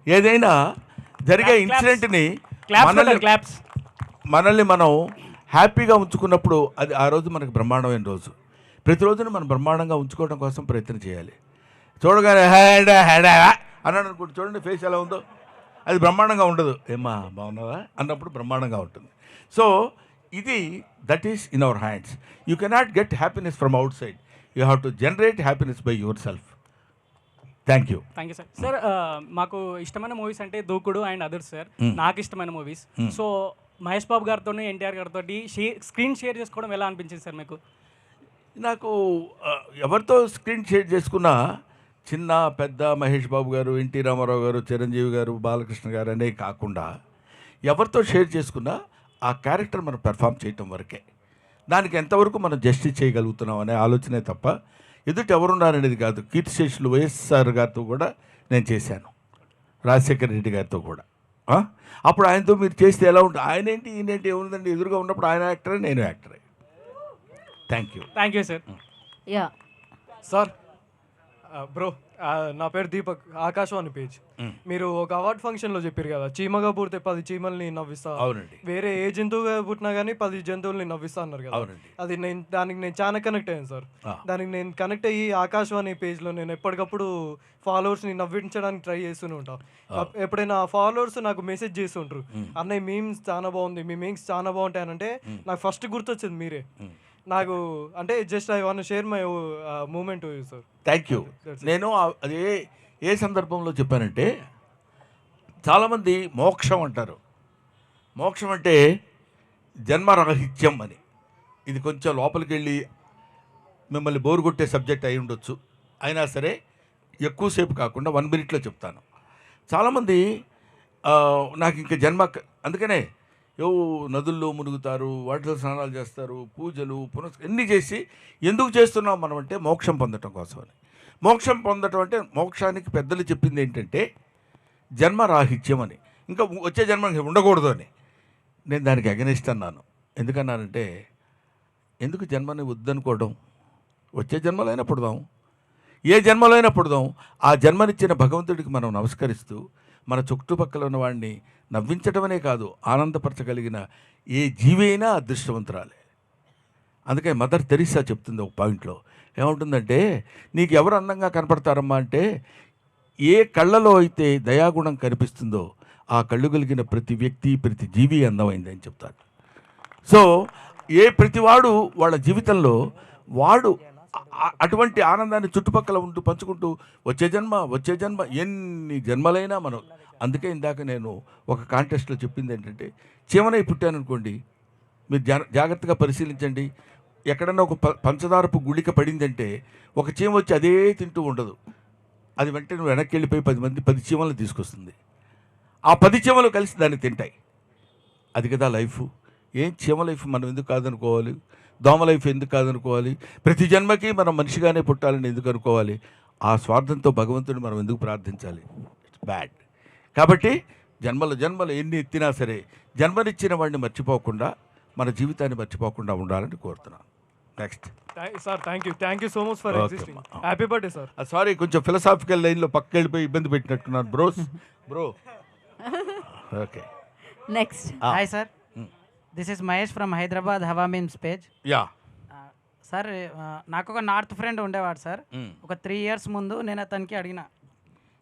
ఏదైనా జరిగే ఇన్సిడెంట్ని మనల్ని మనం హ్యాపీగా ఉంచుకున్నప్పుడు అది ఆ రోజు మనకు బ్రహ్మాండమైన రోజు. ప్రతిరోజును మనం బ్రహ్మాండంగా ఉంచుకోవడం కోసం ప్రయత్నం చేయాలి. చూడగానే అన్నాడు అనుకుంటే చూడండి ఫేస్ ఎలా ఉందో, అది బ్రహ్మాండంగా ఉండదు. ఏమ్మా బాగున్నావా అన్నప్పుడు బ్రహ్మాండంగా ఉంటుంది. సో ఇది that is in our hands. You cannot get happiness from out side, you have to generate happiness by your self. Thank you. Thank you sir. Sir మాకు ఇష్టమైన మూవీస్ అంటే దూకుడు అండ్ అదర్స్ సార్. నాకు ఇష్టమైన movies. So Mahesh Babu గారితో, ఎన్టీఆర్ గారితో screen share చేసుకోవడం ఎలా అనిపించింది సార్ మీకు? నాకు ఎవరితో స్క్రీన్ షేర్ చేసుకున్నా, చిన్న పెద్ద మహేష్ బాబు గారు, ఎన్టీ రామారావు గారు, చిరంజీవి గారు, బాలకృష్ణ గారు అనే కాకుండా ఎవరితో షేర్ చేసుకున్నా ఆ క్యారెక్టర్ మనం పెర్ఫామ్ చేయటం వరకే. దానికి ఎంతవరకు మనం జస్టిస్ చేయగలుగుతున్నాం అనే ఆలోచనే తప్ప ఎదుటి ఎవరున్నారనేది కాదు. కీర్తిశేషులు వైఎస్ఆర్ గారితో కూడా నేను చేశాను, రాజశేఖర రెడ్డి గారితో కూడా. అప్పుడు ఆయనతో మీరు చేస్తే ఎలా ఉంటుంది, ఆయన ఏంటి ఈయనేంటి ఏముందండి, ఎదురుగా ఉన్నప్పుడు ఆయన యాక్టరే నేను యాక్టరే. Thank you. Thank you sir. Ya sir bro, నా పేరు దీపక్, ఆకాశవాణి పేజ్. మీరు ఒక అవార్డ్ ఫంక్షన్లో చెప్పారు కదా, చీమగా పుడితే 10 చీమల్ని నవ్విస్తా, అవునండి. వేరే ఏ జంతువుగా పుట్టినా కానీ 10 జంతువుల్ని నవ్విస్తా అన్నారు కదా. అవునండి. అది దానికి నేను చాలా కనెక్ట్ అయ్యాను సార్. దానికి నేను కనెక్ట్ అయ్యి ఆకాశవాణి పేజ్లో నేను ఎప్పటికప్పుడు ఫాలోవర్స్ని నవ్వించడానికి ట్రై చేస్తూనే ఉంటాను. ఎప్పుడైనా ఫాలోవర్స్ నాకు మెసేజ్ చేస్తుంటారు, అన్నయ్య మీమ్స్ చాలా బాగుంది, మీ మీమ్స్ చాలా బాగుంటాయనంటే నాకు ఫస్ట్ గుర్తొచ్చింది మీరే. నాకు అంటే just I want share my moment sir. Thank you. నేను అదే ఏ సందర్భంలో చెప్పానంటే, చాలామంది మోక్షం అంటారు. మోక్షం అంటే జన్మరాహిత్యం అని. ఇది కొంచెం లోపలికి వెళ్ళి మిమ్మల్ని బోరు కొట్టే సబ్జెక్ట్ అయి ఉండొచ్చు. అయినా సరే ఎక్కువసేపు కాకుండా 1 మినిట్లో చెప్తాను. చాలామంది నాకు ఇంకా జన్మ, అందుకనే నదుల్లో మునుగుతారు, వాటిలో స్నానాలు చేస్తారు, పూజలు ఎన్ని చేసి ఎందుకు చేస్తున్నాం మనం అంటే మోక్షం పొందటం కోసమని. మోక్షం పొందటం అంటే మోక్షానికి పెద్దలు చెప్పింది ఏంటంటే జన్మరాహిత్యం అని, ఇంకా వచ్చే జన్మ ఉండకూడదు అని. నేను దానికి అగెనిస్ట్ అన్నాను. ఎందుకన్నానంటే, ఎందుకు జన్మని వద్దనుకోవడం? వచ్చే జన్మలో అయినా పుడదాం, ఏ జన్మలో అయినా పుడదాం. ఆ జన్మనిచ్చిన భగవంతుడికి మనం నమస్కరిస్తూ మన చుట్టుపక్కల ఉన్న వాడిని నవ్వించటమనే కాదు, ఆనందపరచగలిగిన ఏ జీవి అయినా అదృష్టవంతురాలే. అందుకే మదర్ తెరీసా చెప్తుంది ఒక పాయింట్లో, ఏముంటుందంటే, నీకు ఎవరు అందంగా కనపడతారమ్మా అంటే, ఏ కళ్ళలో అయితే దయాగుణం కనిపిస్తుందో ఆ కళ్ళు కలిగిన ప్రతి వ్యక్తి, ప్రతి జీవి అందమైంది అని చెప్తారు. సో ప్రతివాడు వాళ్ళ జీవితంలో వాడు అటువంటి ఆనందాన్ని చుట్టుపక్కల ఉంటూ పంచుకుంటూ వచ్చే జన్మ ఎన్ని జన్మలైనా మనం. అందుకే ఇందాక నేను ఒక కాంటెస్ట్లో చెప్పింది ఏంటంటే, చీమనై పుట్టాననుకోండి, మీరు జాగ్రత్తగా పరిశీలించండి. ఎక్కడన్నా ఒక పంచదారపు గుళిక పడిందంటే ఒక చీమ వచ్చి అదే తింటూ ఉండదు. అది వెంటనే నువ్వు వెనక్కి వెళ్ళిపోయి 10 చీమలను తీసుకొస్తుంది. ఆ 10 చీమలు కలిసి దాన్ని తింటాయి. అది కదా లైఫ్. ఏం చీమ లైఫ్ మనం ఎందుకు కాదనుకోవాలి? దోమ లైఫ్ ఎందుకు కాదనుకోవాలి? ప్రతి జన్మకి మనం మనిషిగానే పుట్టాలని ఎందుకు అనుకోవాలి? ఆ స్వార్థంతో భగవంతుడిని మనం ఎందుకు ప్రార్థించాలి? It's bad. కాబట్టి జన్మలు ఎన్ని ఎత్తినా సరే జన్మనిచ్చిన వాడిని మర్చిపోకుండా, మన జీవితాన్ని మర్చిపోకుండా ఉండాలని కోరుతున్నాను. Next sir, thank you so much for existing. Happy birthday sir. Sorry, కొంచెం ఫిలసాఫికల్ లైన్లో పక్క వెళ్ళిపోయి ఇబ్బంది పెట్టినట్టున్నాను bro. Okay, next. Hi sir, this is Mahesh from Hyderabad Hawa memes page. Yeah sir, నాకు ఒక నార్త్ ఫ్రెండ్ ఉండేవాడు సార్. ఒక 3 years ముందు నేను అతనికి అడిగిన,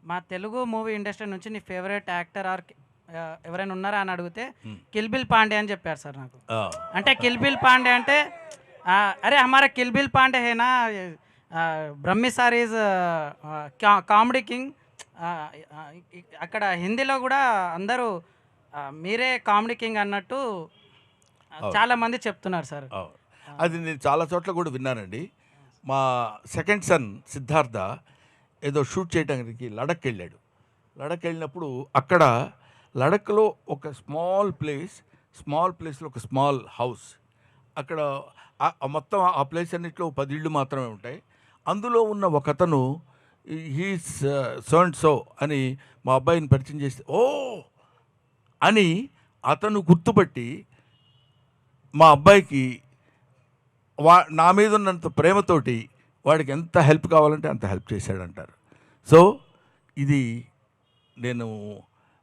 మా తెలుగు మూవీ ఇండస్ట్రీ నుంచి నీ ఫేవరెట్ యాక్టర్ ఆర్ ఎవరైనా ఉన్నారా అని అడిగితే కిల్ బిల్ పాండే అని చెప్పారు సార్ నాకు. అంటే కిల్ బిల్ పాండే అంటే అరే హమారా కిల్ బిల్ పాండే హేనా, Brahmi sir is comedy king. అక్కడ హిందీలో కూడా అందరూ మీరే కామెడీ కింగ్ అన్నట్టు చాలా మంది చెప్తున్నారు సార్. అది నేను చాలా చోట్ల కూడా విన్నానండి. మా సెకండ్ సన్ సిద్ధార్థ ఏదో షూట్ చేయడానికి లడక్ వెళ్ళాడు. లడక్ వెళ్ళినప్పుడు అక్కడ లడక్లో ఒక స్మాల్ ప్లేస్లో ఒక స్మాల్ హౌస్, అక్కడ మొత్తం ఆ ప్లేస్ అన్నింటిలో 10 ఇళ్ళు మాత్రమే ఉంటాయి. అందులో ఉన్న ఒక అతను హీస్ సో అండ్ సో అని మా అబ్బాయిని పరిచయం చేస్తే, ఓ అని అతను గుర్తుపట్టి మా అబ్బాయికి నా మీద ఉన్నంత ప్రేమతోటి వాడికి ఎంత హెల్ప్ కావాలంటే అంత హెల్ప్ చేశాడంటారు. సో ఇది నేను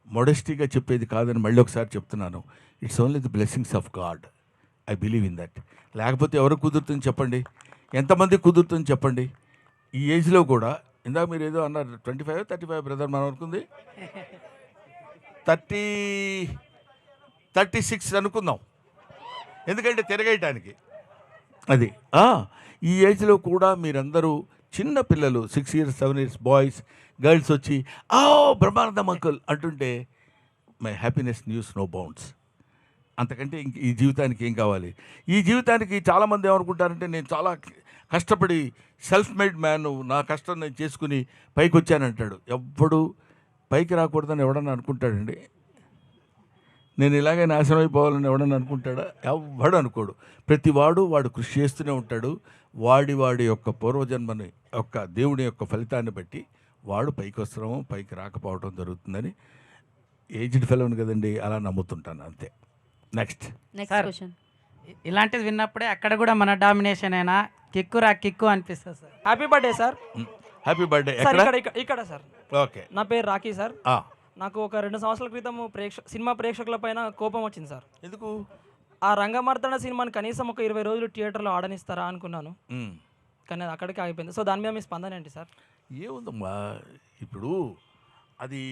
మోడెస్టీగా చెప్పేది కాదని మళ్ళీ ఒకసారి చెప్తున్నాను. It's only the blessings of God. I believe in that. లేకపోతే ఎవరు కుదురుతుంది చెప్పండి? ఎంతమంది కుదురుతుంది చెప్పండి? ఈ ఏజ్లో కూడా. ఇందాక మీరు ఏదో అన్నారు 25, 35 బ్రదర్, మనం అనుకుంది 36 అనుకుందాం, ఎందుకంటే తిరగేయటానికి. అది ఈ ఏజ్లో కూడా మీరందరూ చిన్న పిల్లలు 6 years 7 years బాయ్స్ గర్ల్స్ వచ్చి బ్రహ్మానందం అంకుల్ అంటుంటే my happiness knows no bounds. అంతకంటే ఇంక ఈ జీవితానికి ఏం కావాలి? ఈ జీవితానికి చాలామంది ఏమనుకుంటారంటే, నేను చాలా కష్టపడి సెల్ఫ్ మేడ్ మ్యాన్, నా కష్టం నేను చేసుకుని పైకి వచ్చానంటాడు. ఎవ్వడు పైకి రాకూడదని ఎవడన్నా అనుకుంటాడండి? నేను ఇలాగే నాశనం అయిపోవాలని ఎవడన్నా అనుకుంటాడా? ఎవ్వడు అనుకోడు. ప్రతివాడు వాడు కృషి చేస్తూనే ఉంటాడు. వాడి యొక్క పూర్వజన్మని యొక్క దేవుడి యొక్క ఫలితాన్ని బట్టి వాడు పైకి వస్తున్నాము, పైకి రాకపోవడం జరుగుతుందని ఏజ్డ్ ఫెలోని కదండి, అలా నమ్ముతుంటాను అంతే. నెక్స్ట్ సార్, ఇలాంటిది విన్నప్పుడే అక్కడ కూడా మన డామినేషన్ అయినా కిక్కు అనిపిస్తుంది sir. Happy birthday sir. Happy birthday. Sir ఇక్కడ సార్. ఓకే. నా పేరు రాకీ సార్. నాకు ఒక 2 సంవత్సరాల క్రితం సినిమా ప్రేక్షకుల పైన కోపం వచ్చింది సార్. ఎందుకు? ఆ రంగమార్తాండ సినిమాని కనీసం ఒక 20 రోజులు థియేటర్లో ఆడనిస్తారా అనుకున్నాను, కానీ అది అక్కడికి ఆగిపోయింది. సో దాని మీద మీ స్పందన ఏంటి సార్? ఏముందమ్మా, ఇప్పుడు అది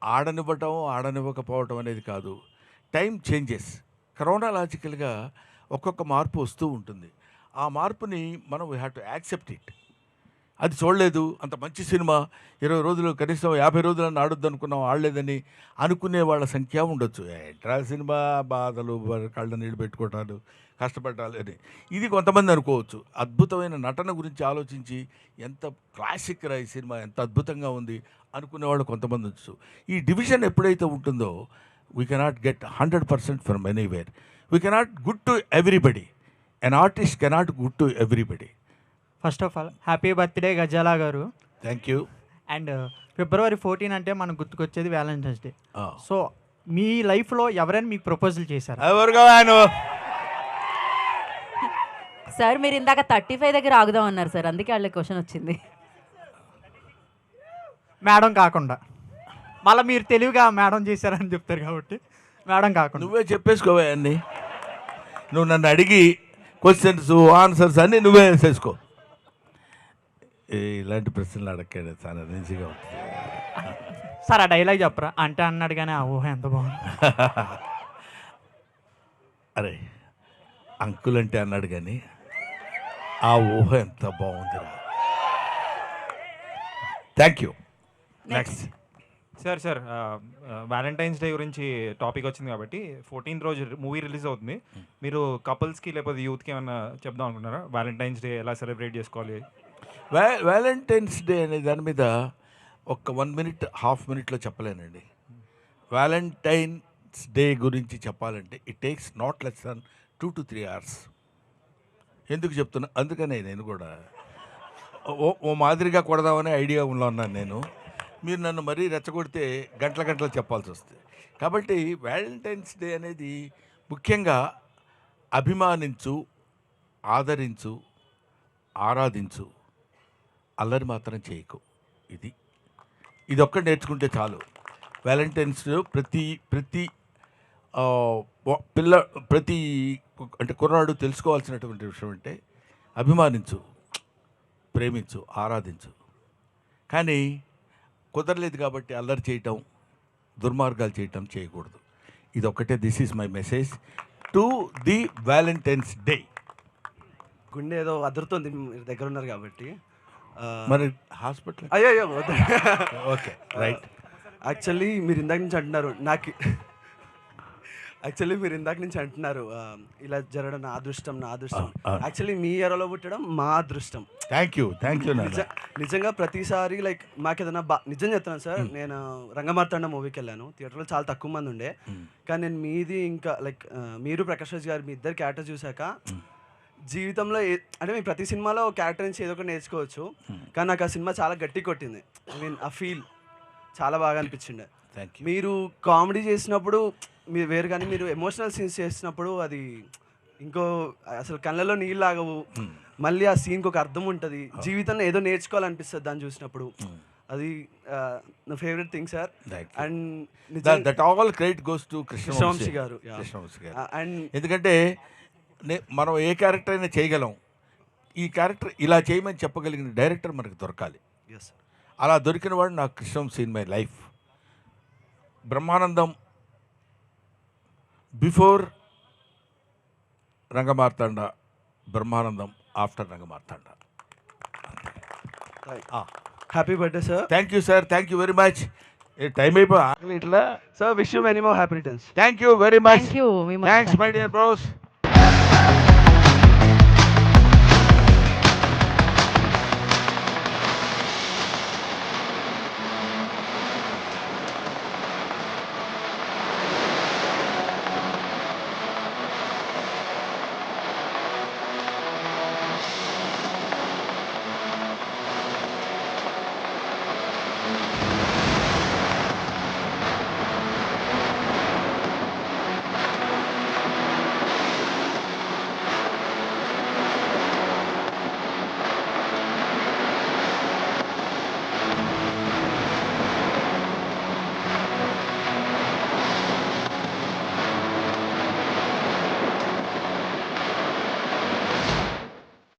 ఆడనివ్వకపోవటం అనేది కాదు, టైం చేంజెస్. క్రోనాలాజికల్గా ఒక్కొక్క మార్పు వస్తూ ఉంటుంది. ఆ మార్పుని మనం we have to accept it. అది చూడలేదు, అంత మంచి సినిమా 20 రోజులు కనీసం 50 రోజులను ఆడొద్దు అనుకున్నాం, ఆడలేదని అనుకునే వాళ్ళ సంఖ్య ఉండొచ్చు. ఎంట్రా సినిమా బాధలు, కళ్ళ నీళ్ళు పెట్టుకోవటాలు, కష్టపడాలి అని ఇది కొంతమంది అనుకోవచ్చు. అద్భుతమైన నటన గురించి ఆలోచించి ఎంత క్లాసిక్ రా ఈ సినిమా, ఎంత అద్భుతంగా ఉంది అనుకునేవాళ్ళు కొంతమంది వచ్చు. ఈ డివిజన్ ఎప్పుడైతే ఉంటుందో we cannot get 100% from anywhere. We cannot good to everybody. An artist cannot good to everybody. First of all happy birthday Gazala garu. Thank you. And February 14 అంటే మనకు గుర్తుకొచ్చేది వ్యాలంటైన్స్ డే. సో మీ లైఫ్లో ఎవరైనా మీకు ప్రపోజల్ చేశారు? సార్ మీరు ఇందాక 35 దగ్గర ఆగుదాం అన్నారు సార్, అందుకే వాళ్ళ క్వశ్చన్ వచ్చింది. మేడం కాకుండా మళ్ళీ మీరు తెలివిగా మేడం చేశారని చెప్తారు కాబట్టి మేడం కాకుండా నువ్వే చెప్పేసుకోవా అన్నీ. నువ్వు నన్ను అడిగి క్వశ్చన్స్ ఆన్సర్స్ అన్నీ నువ్వే వేసేసుకో. ఇలాంటి ప్రశ్నలు అడగండి, చాలా ఈజీగా ఉంటుంది. సార్ ఆ డైలాగ్ చెప్పరా అంటే అన్నాడు కానీ ఆ ఊహ ఎంత బాగుంది. అరే అంకుల్ అంటే అన్నాడు కానీ ఆ ఊహ ఎంత బాగుందిరా. Thank you. Next sir Valentine's day గురించి టాపిక్ వచ్చింది కాబట్టి 14th రోజు మూవీ రిలీజ్ అవుతుంది. మీరు కపుల్స్కి లేకపోతే యూత్కి ఏమైనా చెప్దాం అనుకుంటున్నారా? వ్యాలంటైన్స్ డే ఎలా సెలబ్రేట్ చేసుకోవాలి? వ్యాలంటైన్స్ డే అనే దాని మీద ఒక 1 minute, ½ minuteలో చెప్పలేనండి. వ్యాలంటైన్స్ డే గురించి చెప్పాలంటే it takes not less than 2 to 3 hours. ఎందుకు చెప్తున్నా, అందుకనే నేను కూడా ఓ మాదిరిగా కొడదామనే ఐడియా ఉన్నాను నేను. మీరు నన్ను మరీ రెచ్చగొడితే గంటలు చెప్పాల్సి వస్తుంది. కాబట్టి వ్యాలంటైన్స్ డే అనేది ముఖ్యంగా అభిమానించు, ఆదరించు, ఆరాధించు, అల్లరి మాత్రం చేయకు. ఇది ఒక్కటి నేర్చుకుంటే చాలు. వ్యాలంటైన్స్ డే ప్రతి అంటే కుర్రాడు తెలుసుకోవాల్సినటువంటి విషయం అంటే అభిమానించు, ప్రేమించు, ఆరాధించు. కానీ కుదరలేదు కాబట్టి అల్లరి చేయటం, దుర్మార్గాలు చేయటం చేయకూడదు. ఇది ఒక్కటే. This is my message to the Valentine's day. గుండె ఏదో అదురుతుంది, మీరు దగ్గర ఉన్నారు కాబట్టి. మరి హాస్పిటల్ అయ్యో ఓకే రైట్. యాక్చువల్లీ మీరు ఇందాక నుంచి అంటున్నారు ఇలా జరగడం నా అదృష్టం. యాక్చువల్లీ మీ ఎరలో పుట్టడం మా అదృష్టం. Thank you. నిజంగా ప్రతిసారి లైక్ మాకు ఏదైనా నిజం చెప్తున్నాను సార్. నేను రంగమార్తాండ మూవీకి వెళ్ళాను, థియేటర్లో చాలా తక్కువ మంది ఉండే, కానీ నేను మీది ఇంకా లైక్ మీరు ప్రకాష్ రాజ్ గారు మీ ఇద్దరు క్యారెక్టర్ చూశాక జీవితంలో అంటే మీ ప్రతి సినిమాలో క్యారెక్టర్ నుంచి ఏదో ఒకటి నేర్చుకోవచ్చు, కానీ నాకు ఆ సినిమా చాలా గట్టి కొట్టింది. ఐ మీన్ ఆ ఫీల్ చాలా బాగా అనిపించిండే. మీరు కామెడీ చేసినప్పుడు మీరు వేరు, కానీ మీరు ఎమోషనల్ సీన్స్ చేసినప్పుడు అది అసలు కళ్ళలో నీళ్ళు ఆగవు. మళ్ళీ ఆ సీన్కి ఒక అర్థం ఉంటుంది, జీవితంలో ఏదో నేర్చుకోవాలనిపిస్తుంది దాన్ని చూసినప్పుడు. అది నా favourite thing sir. And that all credit goes to Krishna Vamsi గారు. అండ్ ఎందుకంటే మనం ఏ క్యారెక్టర్ అయినా చేయగలం, ఈ క్యారెక్టర్ ఇలా చేయమని చెప్పగలిగిన డైరెక్టర్ మనకు దొరకాలి. అలా దొరికిన వాడు నాకు Krishna Vamsi in my life. Brahmanandam before Rangamarthanda, Brahmanandam after Rangamarthanda. Happy birthday sir. Thank you sir, thank you very much. Time అయిపోయి ఇట్లా sir, wish you many more happy returns. Thank you very much. Thank you. Thanks my dear bros.